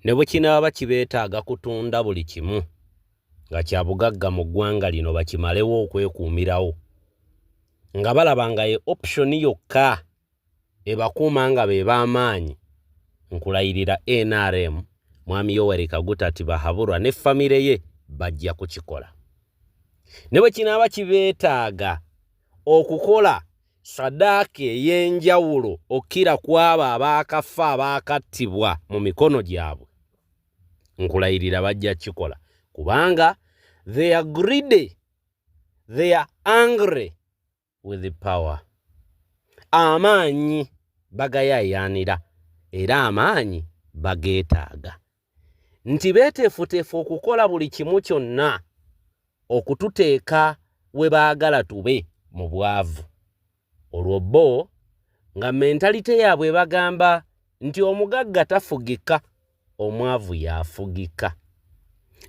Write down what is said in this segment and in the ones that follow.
ne bwe kinaaba kibeetaaga kutunda buli kimu nga kya bugagga mu ggwanga lino bakimalewo okwekuumirawo nga balaba nga ye option yokka ebakuuma nga be b'amaanyi. Nkulayirira NRM Mwami Yoweri Kaguta Tibahaburwa ne famire ye bajja kukikola. Ne bwe kinaaba kibeetaaga okukola sadaaka ey'enjawulo okira kwabo abaakafa abaakattibwa mu mikono gyabwe, nkulayirira bajja kukikola kubanga they are greedy, they are angry with the power. Amaanyi bagayayanira era amaanyi bageetaaga. Nti beeteefuteefu okukola buli kimu kyonna okututeeka we baagala tube mu bwavu. Olwo bo nga mentalite yaabwe bagamba nti omugagga tafugika, omwavu yafugika.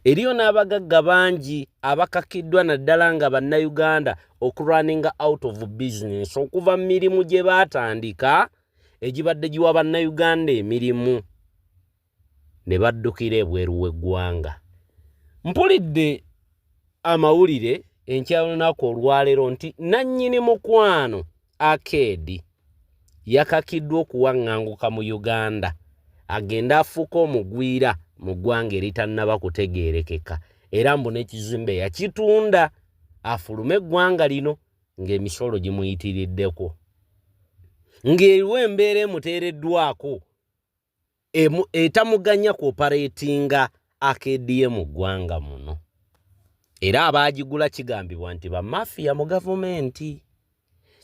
Eriyo n'abagagga bangi abakakiddwa naddala nga bannayuganda okurunninga out of business okuva mu mirimu gye baatandika egibadde giwa bannayuganda emirimu ne baddukira ebweru w'eggwanga. Mpulidde amawulire enkyalunaku olwaleero nti nannyini mukwano Akedi yakakiddwa okuwaŋŋanguka mu Uganda agenda afuuka omugwira mu ggwanga eritannaba kutegeerekeka era mbu n'ekizimbe yakitunda afulume eggwanga lino ng'emisolo gimuyitiriddeko. Ng'eriwo embeera emuteereddwako etamuganya kuoperatinga Akedi mu ggwanga muno. Era abaagigula kigambibwa nti bamafiya mu gavumenti.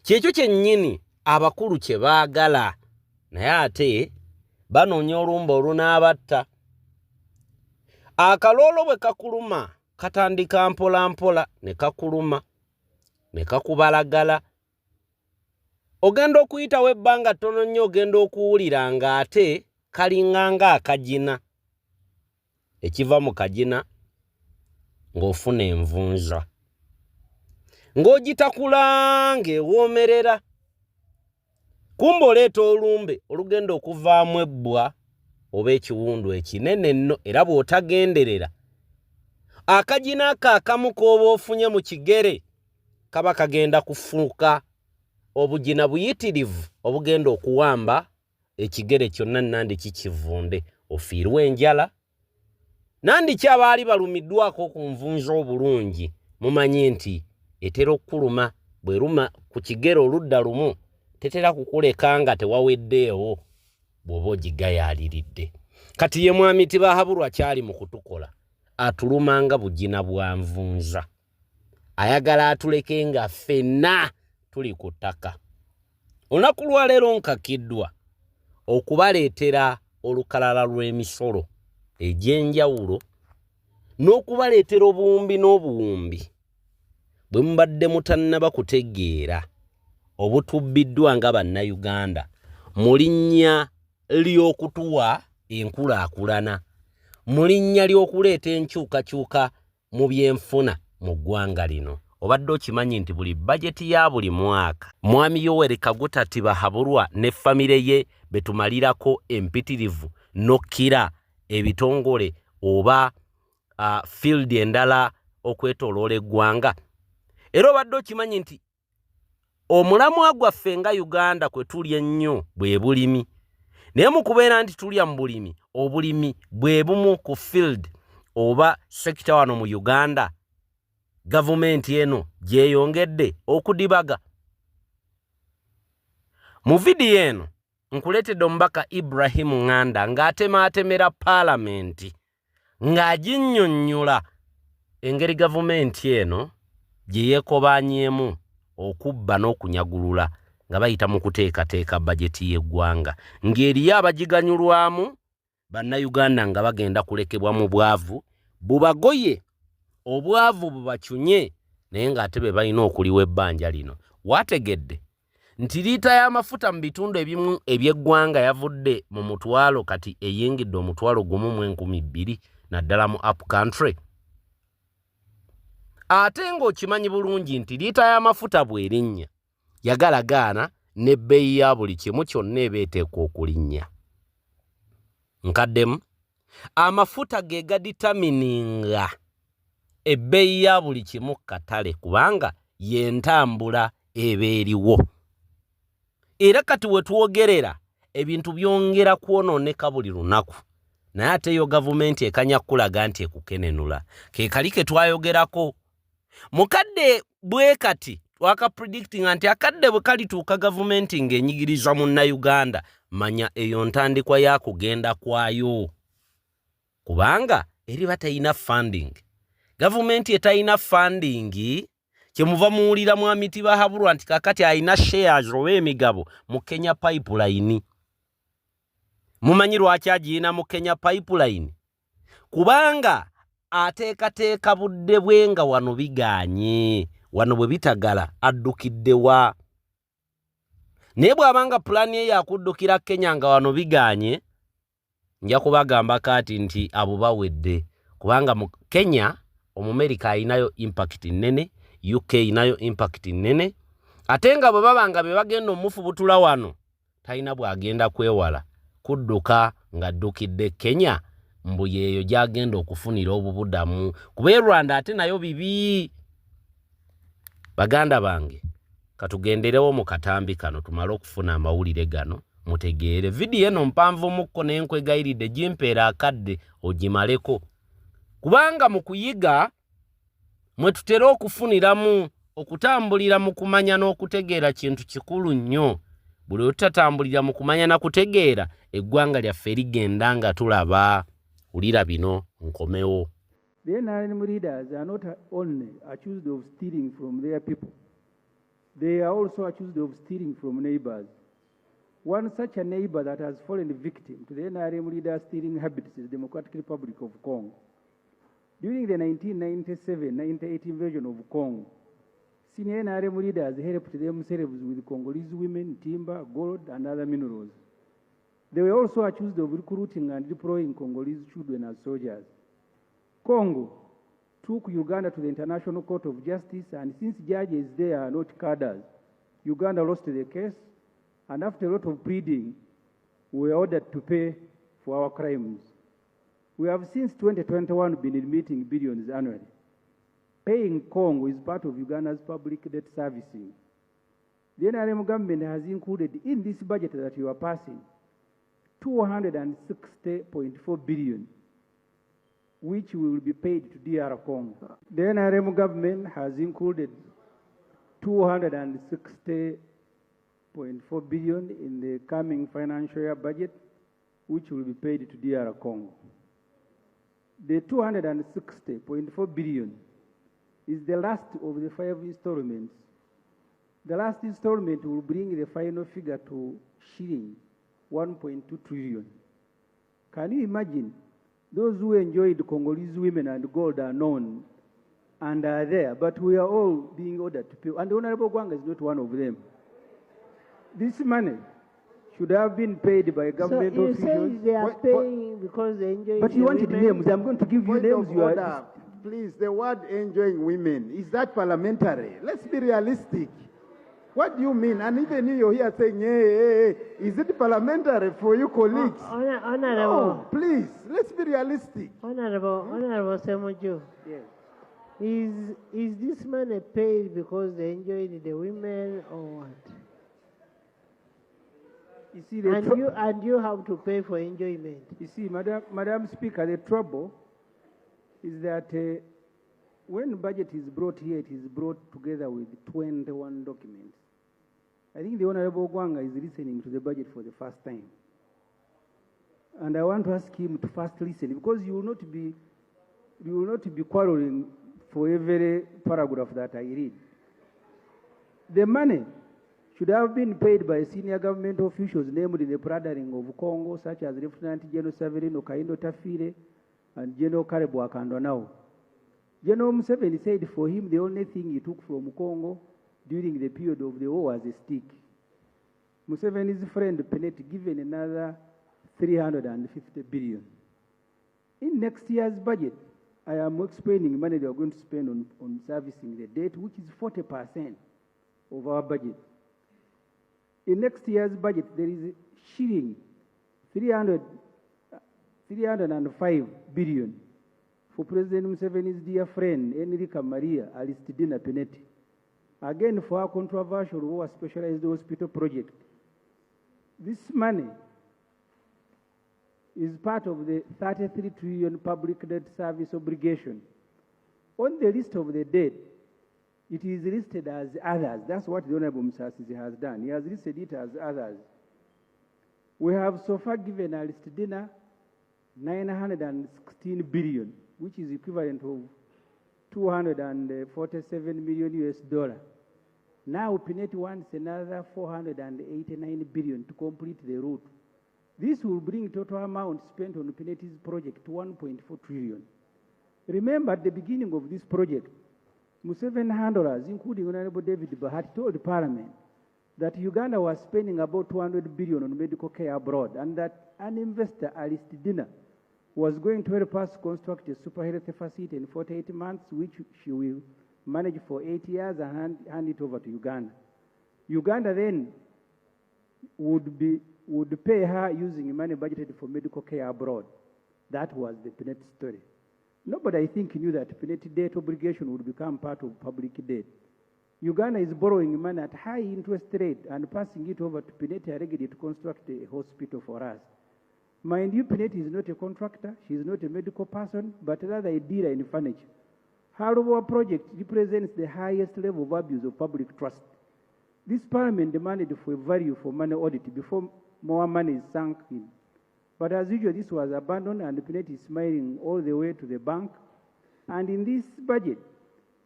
Kyekyo kyennyini abakulu kye baagala, naye ate banoonya olumba olunaabatta. Akaloolo bwe kakuluma katandika mpola mpola ne kakuluma ne kakubalagala. Ogenda okuyitawo ebbanga ttono nnyo ogenda okuwulira nga ate kalinganga akagina. Ekiva mu kagina ng'ofuna envunza. Ng'ogitakula ng'ewoomerera. Kumba oleeta olumbe olugenda okuvaamu ebbwa oba ekiwundu ekinene nno era bw'otagenderera. Akagina ako akamu k'oba ofunye mu kigere kaba kagenda kufuuka obugina buyitirivu obugenda okuwamba ekigere kyonna nandi kikivunde ofiirwe enjala. Nandiki abaali balumiddwako ku nvunza obulungi mumanyi nti etera okukuluma bweruma ku kigere oludda lumu tetera kukuleka nga tewaweddeewo bw'oba ogigayaaliridde. Kati ye Mwami Tibahaburwa kyali mu kutukola atulumanga bugina bwa nvunza. Ayagala atuleke nga ffenna tuli ku ttaka. Olunaku lwa leero nkakiddwa okubaleetera olukalala lw'emisolo egy'enjawulo n'okubaleetera obuwumbi n'obuwumbi bwe mubadde mutannaba kutegeera obutubbiddwa nga bannayuganda mu linnya ly'okutuwa enkulaakulana, mu linnya ly'okuleeta enkyukakyuka mu byenfuna mu ggwanga lino. Obadde okimanyi nti buli bajeti ya buli mwaka Mwami Yoweri Kaguta Tibahaburwa ne famire ye betumalirako empitirivu n'okkira ebitongole oba field endala okwetooloola eggwanga. Era obadde okimanyi nti omulamwa gwaffe nga Uganda kwe tulya ennyo bwe bulimi. Naye mu kubeera nti tulya mu bulimi, obulimi bwe bumu ku field oba sekita wano mu Uganda gavumenti eno gyeyongedde okudibaga. Mu vidiyo eno nkuleetedde omubaka Ibrahim Nganda ng'atemaatemera Palamenti ng'aginnyonnyola engeri gavumenti eno gye yeekobaanyeemu okubba n'okunyagulula nga bayita mu kuteekateeka bajeti y'eggwanga, ng'eriyo abagiganyulwamu bannayuganda nga bagenda kulekebwa mu bwavu bubagoye, obwavu bubakyunye, naye ng'ate be balina okuliwa ebbanja lino. Wategedde nti liita y'amafuta mu bitundu ebimu eby'eggwanga yavudde mu mutwalo kati eyingidde omutwalo gumu mu 2,000 naddala mu up country. Ate ng'okimanyi bulungi nti liita y'amafuta bw'erinnya yagalagaana n'ebbeeyi ya buli kimu kyonna ebeeteekwa okulinnya. Nkaddemu amafuta ge gaditamininga ebbeeyi ya buli kimu katale kubanga yentambula ebeeriwo. Era kati we twogerera ebintu byongera kwonooneka buli lunaku. Naye ate yo gavumenti ekanya kulaga nti ekukenenula. Ke kali ke twayogerako. Mukadde bwe kati twaka predicting anti akadde bwe kalituuka gavumenti ng'enyigiriza munnayuganda, manya eyo ntandikwa ya kugenda kwayo. Kubanga eriba tayina funding. Gavumenti etayina funding, kyemuva muwulira mwami Bahabulwa nti kakati ayina shares oba emigabo mu Kenya Pipeline. Mumanyi lwaki agiyina mu Kenya Pipeline? Kubanga ateekateeka budde bwe nga wano biganye, wano bwe bitagala addukiddewa. Naye bw'abanga pulaani ye yakuddukira Kenya nga wano biganye, nja kubagamba kati nti abo bawedde. Kubanga mu Kenya Omumerika ayinayo impact nnene, UK inayo impact nnene, ate nga bwe babanga be bagenda omufubutula wano talina bw'agenda kwewala kudduka ng'addukidde Kenya mbu yeeyo gy'agenda okufunira obubudamu. Kuba Rwanda ate nayo bibi. Baganda bange katugenderewo mu katambi kano tumale okufuna amawulire gano mutegeere. Vidiyo eno mpanvu mukko n'enkwegayiridde gimpeera akadde ogimaleko. Kubanga mu kuyiga mwe tutera okufuniramu okutambulira mu kumanya n'okutegeera kintu kikulu nnyo. Buli otatambulira mu kumanya na kutegeera eggwanga lyaffe ligenda nga tulaba. Ulira bino nkomewo. The NRM leaders are not only accused of stealing from their people, they are also accused of stealing from neighbors. One such a neighbor that has fallen victim to the NRM leaders' stealing habits is the Democratic Republic of Congo. During the 1997-98 invasion of Congo, senior NRM leaders helped themselves with Congolese women, timber, gold, and other minerals. They were also accused of recruiting and deploying Congolese children as soldiers. Congo took Uganda to the International Court of Justice, and since judges there are not cadres, Uganda lost the case, and after a lot of pleading, we were ordered to pay for our crimes. We have since 2021 been emitting billions annually. Paying Congo is part of Uganda's public debt servicing. The NRM government has included in this budget that you are passing 260.4 billion, which will be paid to DR Congo. The NRM government has included 260.4 billion in the coming financial year budget, which will be paid to DR Congo. The 260.4 billion is the last of the 5 installments. The last installment will bring the final figure to shilling 1.2 trillion. Can you imagine? Those who enjoyed Congolese women and gold are known and are there, but we are all being ordered to pay. And the Honorable Gwanga is not one of them. This money should have been paid by government officials. So you say they are paying because they enjoy But you wanted names. I'm going to give you names. You are... Please, the word enjoying women, is that parliamentary? Let's be realistic. What do you mean? And even you're here saying, hey, is it parliamentary for you colleagues? Honorable. No, please, let's be realistic. Honorable Semojo. Yes. Is this money paid because they enjoyed the women or what? You see, and you have to pay for enjoyment. You see, Madam Speaker, the trouble is that when budget is brought here, it is brought together with 21 documents. I think the Honorable Gwanga is listening to the budget for the first time. And I want to ask him to first listen, because you will not be quarreling for every paragraph that I read. The money should have been paid by senior government officials, namely the Bradering of Congo, such as Lieutenant General Severino Kaindo Tafire and General Karebu Akandonao. General Museveni said for him the only thing he took from Congo during the period of the war was a stick. Museveni's friend Penet given another 350 billion. In next year's budget, I am explaining money they are going to spend on servicing the debt, which is 40% of our budget. In next year's budget, there is shilling 300 305 billion for President Museveni's dear friend, Enrica Maria Aristidina Pinetti. Again, for our controversial war specialized hospital project. This money is part of the 33 trillion public debt service obligation. On the list of the debt, it is listed as others. That's what the Honorable Muhoozi has done. He has listed it as others. We have so far given Aristidina 916 billion, which is equivalent of 247 million US dollar. Now Pinetti wants another 489 billion to complete the route. This will bring total amount spent on Pinetti's project to 1.4 trillion. Remember, at the beginning of this project, Museveni handlers, including Honorable David Bahati, told Parliament that Uganda was spending about 200 billion on medical care abroad, and that an investor, Aristidina, was going to help us construct a super health facility in 48 months, which she will manage for 8 years and hand it over to Uganda. Uganda then would pay her using money budgeted for medical care abroad. That was the Pinetti story. Nobody, I think, knew that Pinetti debt obligation would become part of public debt. Uganda is borrowing money at high interest rate and passing it over to Pinetti Aregedi to construct a hospital for us. Mind you, Pinetti is not a contractor, she is not a medical person, but rather a dealer in furniture. Her overall project represents the highest level of abuse of public trust. This Parliament demanded for a value for money audit before more money is sunk in. But as usual, this was abandoned, and Pinetti is smiling all the way to the bank. And in this budget,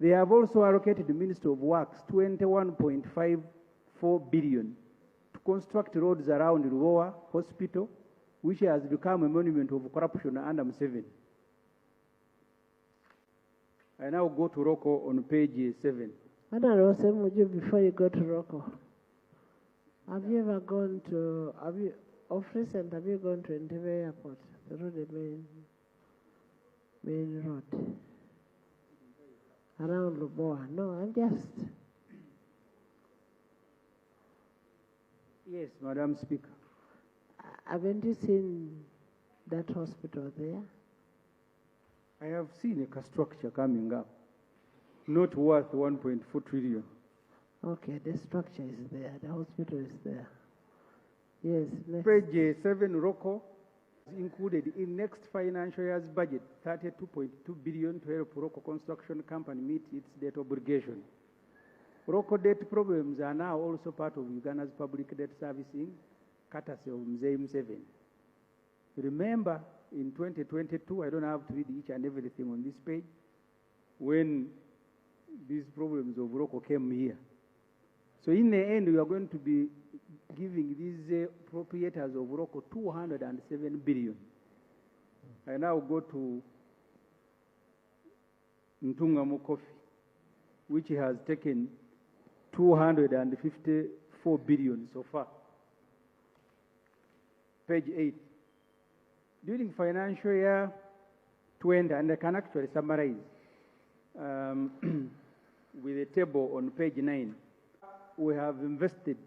they have also allocated the Minister of Works 21.54 billion to construct roads around Ruowa Hospital, which has become a monument of corruption under Museveni. I now go to Rocco on page 7. Before you go to Rocco, have you ever gone to, have you gone to Entebbe Airport, through the main road? Around Luboa? No, I'm just... Yes, Madam Speaker. Haven't you seen that hospital there? I have seen a structure coming up, not worth 1.4 trillion. Okay, the structure is there, the hospital is there. Yes, next. Page 7, Rocco, included in next financial year's budget 32.2 billion to help Rocco Construction Company meet its debt obligation. Rocco debt problems are now also part of Uganda's public debt servicing, courtesy of Museveni. Remember, in 2022, I don't have to read each and everything on this page, when these problems of Rocco came here. So in the end, we are going to be giving these proprietors of Rocco 207 billion. I now go to Ntungamu Coffee, which has taken 254 billion so far. Page 8. During financial year 20, and I can actually summarize with a table on page 9, we have invested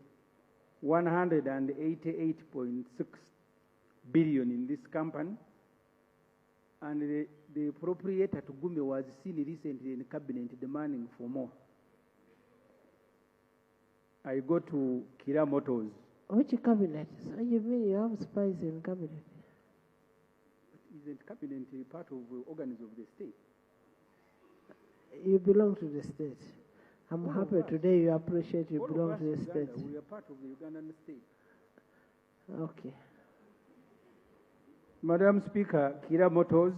188.6 billion in this company, and the proprietor to Gume was seen recently in cabinet demanding for more. I go to Kira Motors. Which cabinet? So you mean you have spies in cabinet? Isn't cabinet part of the organs of the state? You belong to the state. I'm happy today you appreciate you belong to the state. We are part of the Ugandan state. Okay. Madam Speaker, Kira Motors,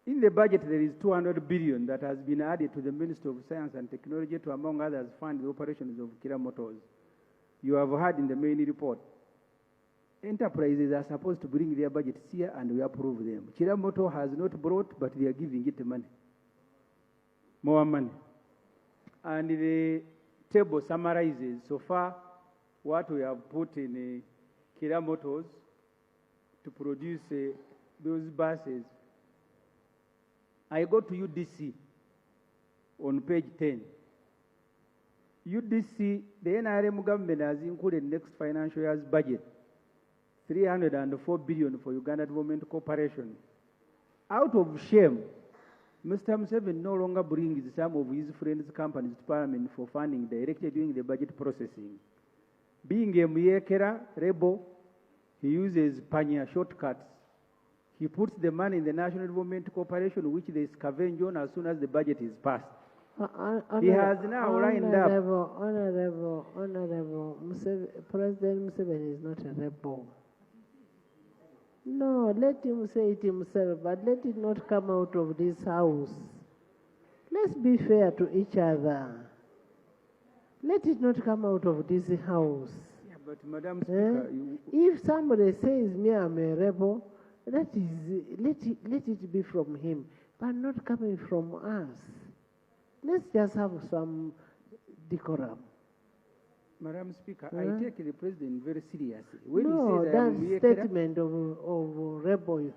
in the budget there is 200 billion that has been added to the Ministry of Science and Technology to, among others, fund the operations of Kira Motors. You have heard in the main report, enterprises are supposed to bring their budgets here and we approve them. Kira Motor has not brought, but they are giving it money. More money. And the table summarizes so far what we have put in Kira Motors to produce those buses. I go to UDC on page 10. UDC, the NRM government has included next financial year's budget 304 billion for Uganda Development Corporation. Out of shame, Mr. Museveni no longer brings some of his friends' companies to Parliament for funding directly during the budget processing. Being a Muyekera rebel, he uses panya shortcuts. He puts the money in the National Development Corporation, which they scavenge on as soon as the budget is passed. He has now lined up. Honorable, President Museveni is not a rebel. No, let him say it himself, but let it not come out of this house. Let's be fair to each other. Let it not come out of this house. Yeah, but Madam Speaker, if somebody says me I'm a rebel, let it be from him, but not coming from us. Let's just have some decorum. Madam Speaker, I take the President very seriously. When No, he says that statement of rebel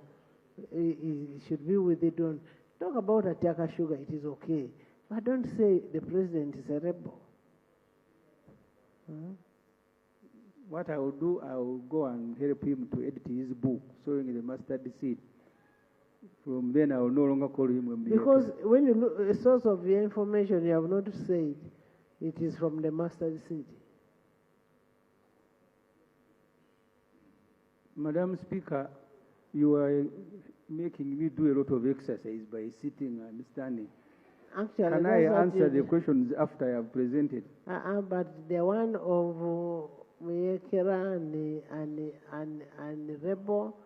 should be with it. Don't talk about Atiaka Sugar, it is okay. But don't say the President is a rebel. What I will do, I will go and help him to edit his book, Sowing the Mustard Seed. From then, I will no longer call him a Muyekera. Because when you look, a source of the information you have not said, it is from the mustard seed. Madam Speaker, you are making me do a lot of exercise by sitting and standing. Actually, Can I answer the questions after I have presented? But the one of Muyekera and rebel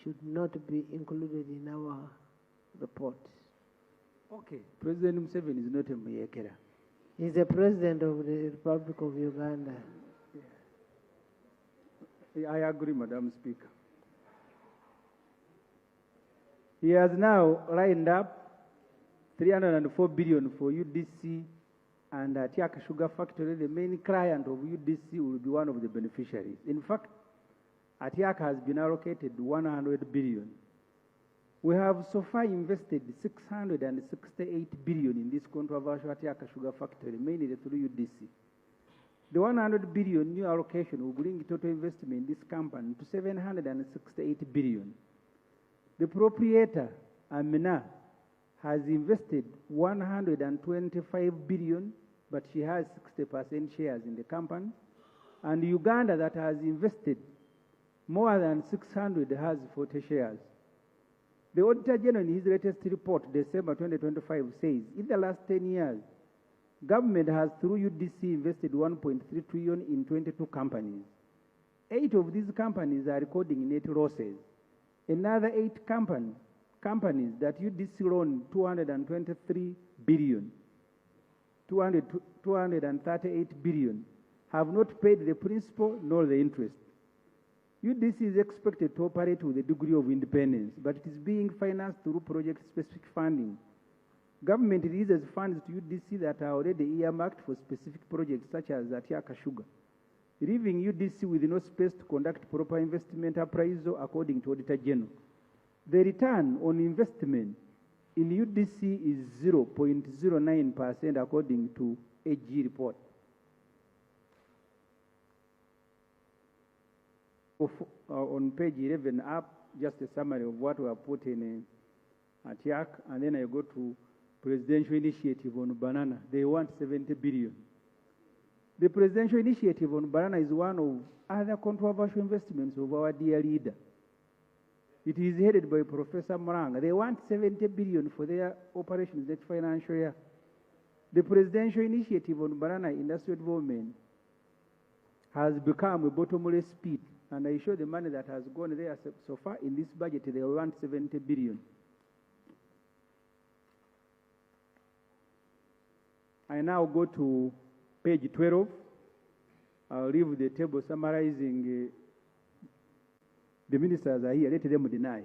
should not be included in our report. Okay. President Museveni is not a Muyekera. He's the President of the Republic of Uganda. I agree, Madam Speaker. He has now lined up 304 billion for UDC and Atiaka Sugar Factory. The main client of UDC will be one of the beneficiaries. In fact, Atiaka has been allocated 100 billion. We have so far invested 668 billion in this controversial Atiaka Sugar Factory, mainly through UDC. The 100 billion new allocation will bring total investment in this company to 768 billion. The proprietor, Amina, has invested 125 billion, but she has 60% shares in the company. And Uganda, that has invested more than 600, has 40 shares. The Auditor General, in his latest report, December 2025, says in the last 10 years, government has, through UDC, invested 1.3 trillion in 22 companies. 8 of these companies are recording net losses. Another 8 companies that UDC loaned 223 billion, 238 billion, have not paid the principal nor the interest. UDC is expected to operate with a degree of independence, but it is being financed through project-specific funding. Government releases funds to UDC that are already earmarked for specific projects such as Atiaka Sugar, leaving UDC with no space to conduct proper investment appraisal according to Auditor General. The return on investment in UDC is 0.09% according to AG report. On page 11 up, just a summary of what we have put in Atiak, and then I go to presidential initiative on banana. They want 70 billion. The presidential initiative on banana is one of other controversial investments of our dear leader. It is headed by Professor Moranga. They want 70 billion for their operations next financial year. The presidential initiative on banana industrial development has become a bottomless pit, and I show the money that has gone there so far in this budget. They want 70 billion. I now go to page 12. I'll leave the table summarizing. The ministers are here. Let them deny.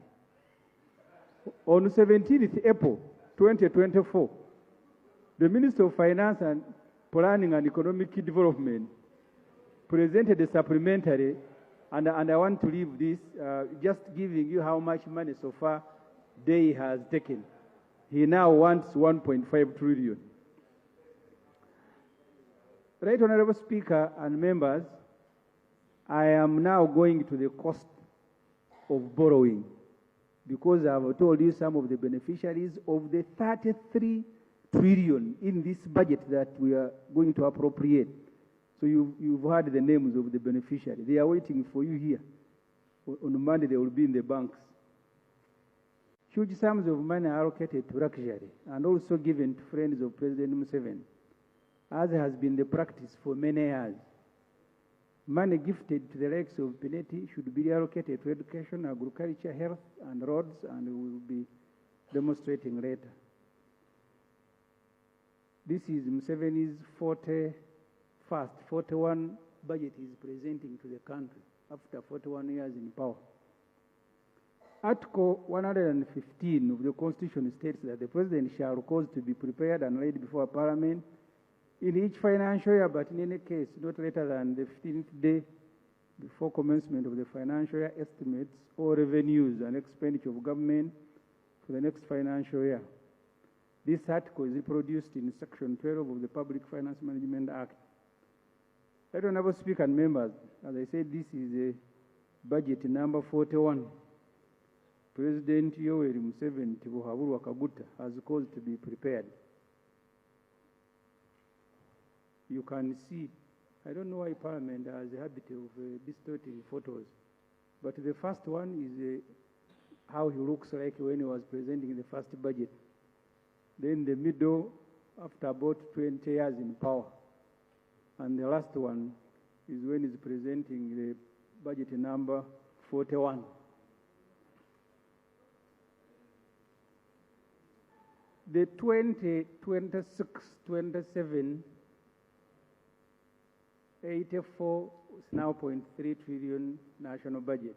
On 17th April 2024, the Minister of Finance and Planning and Economic Development presented a supplementary, and I want to leave this just giving you how much money so far they has taken. He now wants 1.5 trillion. Right, Honorable Speaker and members, I am now going to the cost of borrowing, because I've told you some of the beneficiaries of the 33 trillion in this budget that we are going to appropriate. So you've heard the names of the beneficiaries. They are waiting for you here. On Monday, they will be in the banks. Huge sums of money are allocated to luxury and also given to friends of President Museveni, as has been the practice for many years. Money gifted to the likes of Pineti should be allocated to education, agriculture, health, and roads, and we will be demonstrating later. This is Museveni's 41 budget he is presenting to the country after 41 years in power. Article 115 of the Constitution states that the President shall cause to be prepared and laid before Parliament in each financial year, but in any case, not later than the 15th day before commencement of the financial year, estimates or revenues and expenditure of government for the next financial year. This article is reproduced in Section 12 of the Public Finance Management Act. Honorable Speaker and members, as I said, this is a budget number 41. President Yoweri Museveni Tibuhaburwa Kaguta has caused to be prepared. You can see, I don't know why Parliament has a habit of distorting photos, but the first one is how he looks like when he was presenting the first budget. Then the middle, after about 20 years in power. And the last one is when he's presenting the budget number 41. The 2026-27 84 is now 0.3 trillion national budget.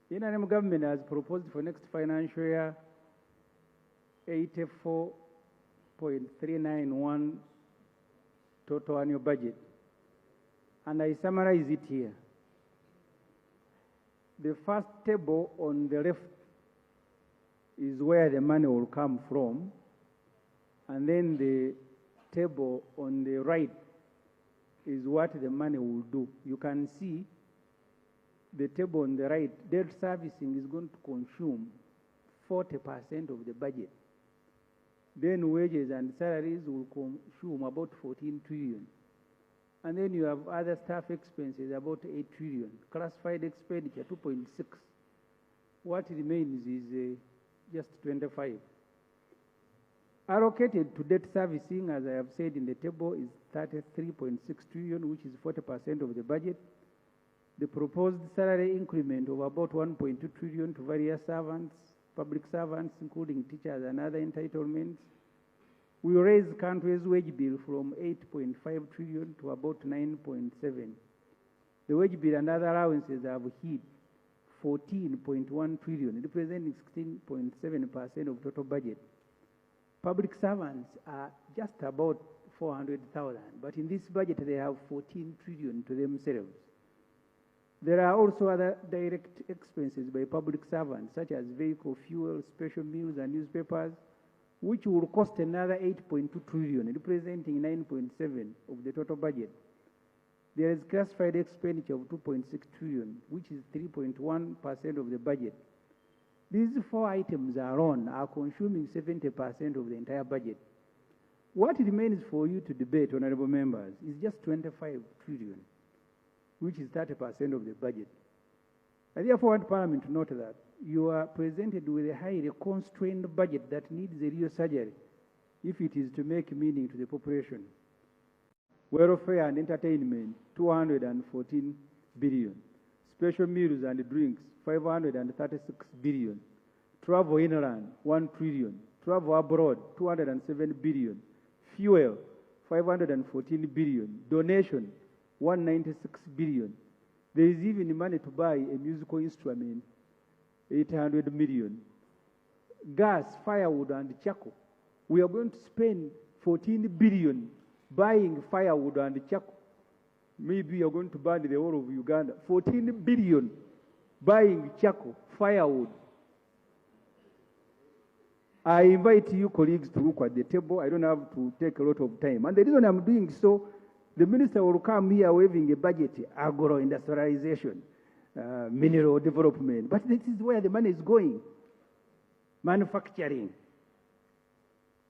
The interim government has proposed for next financial year 84.391 total annual budget. And I summarize it here. The first table on the left is where the money will come from, and then the table on the right is what the money will do. You can see the table on the right, debt servicing is going to consume 40% of the budget. Then wages and salaries will consume about 14 trillion. And then you have other staff expenses, about 8 trillion. Classified expenditure, 2.6. What remains is just 25. Allocated to debt servicing, as I have said in the table, is 33.6 trillion, which is 40% of the budget. The proposed salary increment of about 1.2 trillion to various servants, public servants, including teachers and other entitlements, will raise the country's wage bill from 8.5 trillion to about 9.7. The wage bill and other allowances have hit 14.1 trillion, representing 16.7% of total budget. Public servants are just about 400,000, but in this budget they have 14 trillion to themselves. There are also other direct expenses by public servants, such as vehicle fuel, special meals, and newspapers, which will cost another 8.2 trillion, representing 9.7% of the total budget. There is classified expenditure of 2.6 trillion, which is 3.1% of the budget. These four items alone are consuming 70% of the entire budget. What remains for you to debate, honorable members, is just 25 trillion, which is 30% of the budget. I therefore want Parliament to note that you are presented with a highly constrained budget that needs a real surgery if it is to make meaning to the population. Welfare and entertainment, 214 billion. Special meals and drinks, 536 billion. Travel inland, 1 trillion. Travel abroad, 207 billion. Fuel, 514 billion. Donation, 196 billion. There is even money to buy a musical instrument, 800 million. Gas, firewood, and charcoal. We are going to spend 14 billion buying firewood and charcoal. Maybe you're going to burn the whole of Uganda. 14 billion buying charcoal, firewood. I invite you colleagues to look at the table. I don't have to take a lot of time. And the reason I'm doing so, the minister will come here waving a budget, agro-industrialization. mineral development. But this is where the money is going. Manufacturing.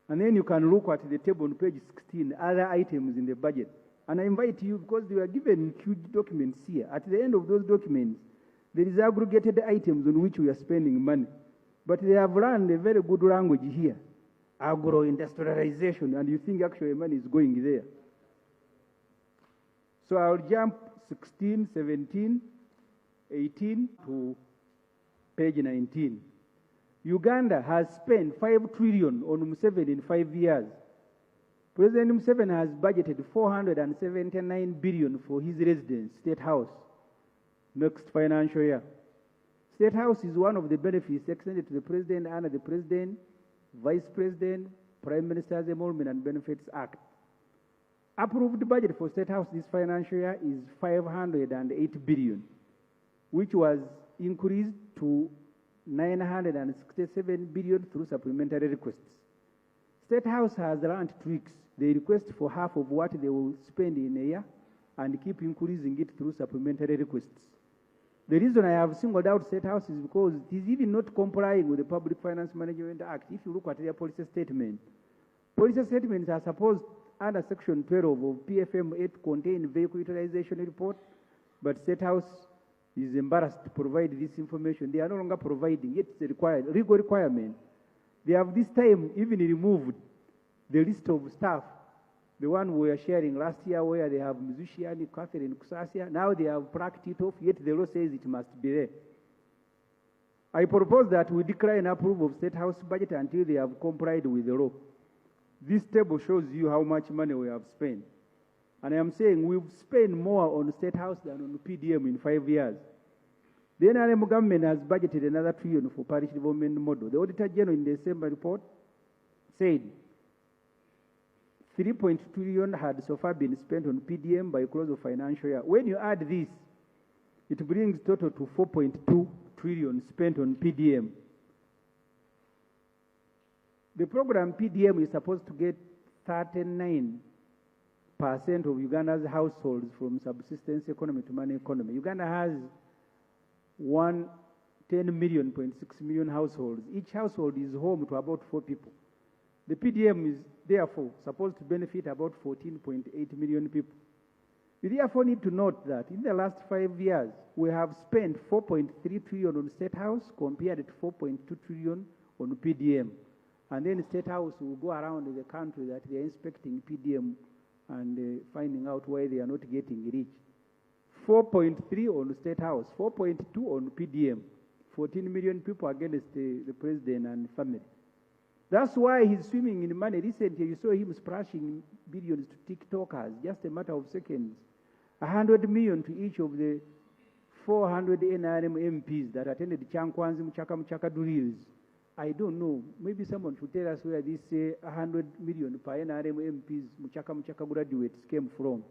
And then you can look at the table on page 16, other items in the budget. And I invite you, because they were given huge documents here. At the end of those documents, there is aggregated items on which we are spending money. But they have learned a very good language here. Agro-industrialization, and you think actually money is going there. So I'll jump 16, 17, 18 to page 19. Uganda has spent 5 trillion on Museveni in 5 years. President Museveni has budgeted 479 billion for his residence, State House, next financial year. State House is one of the benefits extended to the President under the President, Vice President, Prime Minister's Emoluments and Benefits Act. Approved budget for State House this financial year is 508 billion, which was increased to 967 billion through supplementary requests. State House has learned tricks. They request for half of what they will spend in a year and keep increasing it through supplementary requests. The reason I have singled out State House is because it is even not complying with the Public Finance Management Act. If you look at their policy statement, policy statements are supposed under Section 12 of PFM 8 contain vehicle utilization report, but State House is embarrassed to provide this information. They are no longer providing it. It's a legal requirement. They have this time even removed the list of staff, the one we were sharing last year where they have Museveni, Catherine Kusasia. Now they have plucked it off, yet the law says it must be there. I propose that we decline approval of State House budget until they have complied with the law. This table shows you how much money we have spent. And I am saying we've spent more on State House than on PDM in 5 years. The NRM government has budgeted another $1 trillion for parish development model. The Auditor General in the December report said 3.2 trillion had so far been spent on PDM by close of financial year. When you add this, it brings total to 4.2 trillion spent on PDM. The program PDM is supposed to get 39% of Uganda's households from subsistence economy to money economy. Uganda has 10 million, 0.6 million households. Each household is home to about 4 people. The PDM is therefore supposed to benefit about 14.8 million people. You therefore need to note that in the last 5 years, we have spent 4.3 trillion on State House compared to 4.2 trillion on PDM. And then State House will go around the country that they are inspecting PDM and finding out why they are not getting rich. 4.3 on State House, 4.2 on PDM, 14 million people against the president and family. That's why he's swimming in money. Recently, you saw him splashing billions to TikTokers, just a matter of seconds. 100 million to each of the 400 NRM MPs that attended Chankwanzi Muchaka drills. I don't know. Maybe someone should tell us where this 100 million per NRM MPs Muchaka graduates came from.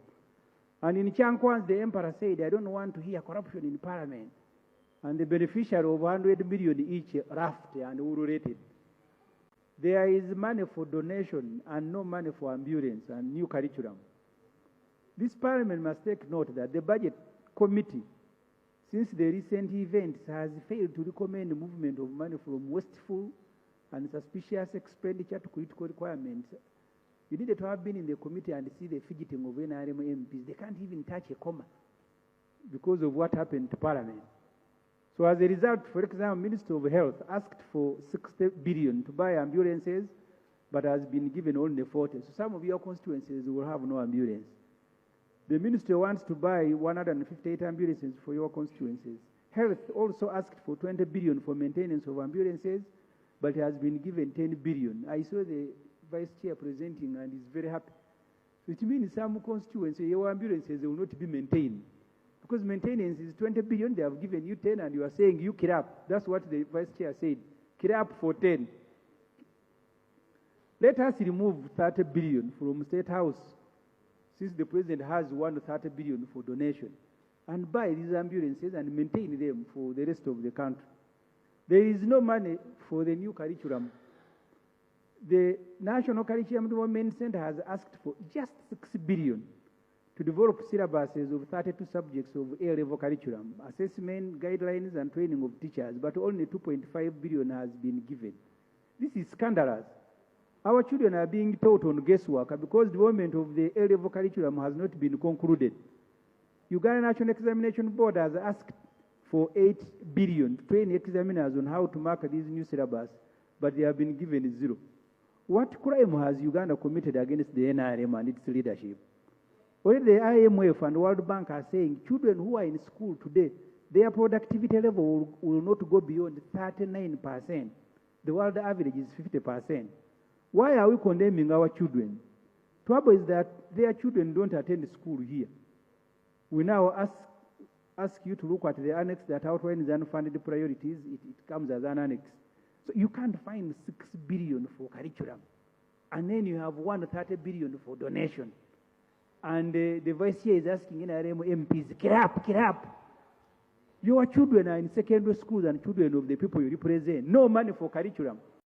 And in Chankwanzi, the emperor said, I don't want to hear corruption in parliament. And the beneficiary of 100 million each laughed and urulated. There is money for donation and no money for ambulance and new curriculum. This parliament must take note that the budget committee, since the recent events, has failed to recommend the movement of money from wasteful and suspicious expenditure to critical requirements. You needed to have been in the committee and see the fidgeting of NRM MPs. They can't even touch a comma because of what happened to Parliament. So as a result, for example, Minister of Health asked for 60 billion to buy ambulances, but has been given only 40. So some of your constituencies will have no ambulance. The minister wants to buy 158 ambulances for your constituencies. Health also asked for 20 billion for maintenance of ambulances, but has been given 10 billion. I saw the vice chair presenting and is very happy. So it means some constituencies, your ambulances will not be maintained. Because maintenance is 20 billion, they have given you 10 and you are saying you kill up. That's what the vice chair said. Kill up for 10. Let us remove 30 billion from State House, since the president has 130 billion for donation, and buy these ambulances and maintain them for the rest of the country. There is no money for the new curriculum. The National Curriculum Development Center has asked for just 6 billion to to develop syllabuses of 32 subjects of A-level curriculum, assessment, guidelines, and training of teachers, but only 2.5 billion has been given. This is scandalous. Our children are being taught on guesswork because the development of the A-level curriculum has not been concluded. Uganda National Examination Board has asked for 8 billion to train examiners on how to mark these new syllabus, but they have been given zero. What crime has Uganda committed against the NRM and its leadership? Already the IMF and World Bank are saying children who are in school today, their productivity level will not go beyond 39%. The world average is 50%. Why are we condemning our children? Trouble is that their children don't attend school here. We now ask you to look at the annex that outlines the unfunded priorities. It comes as an annex. So you can't find 6 billion for curriculum. And then you have 130 billion for donation. And the vice chair is asking NRM MPs, get up. Your children are in secondary schools and children of the people you represent. No money for curriculum.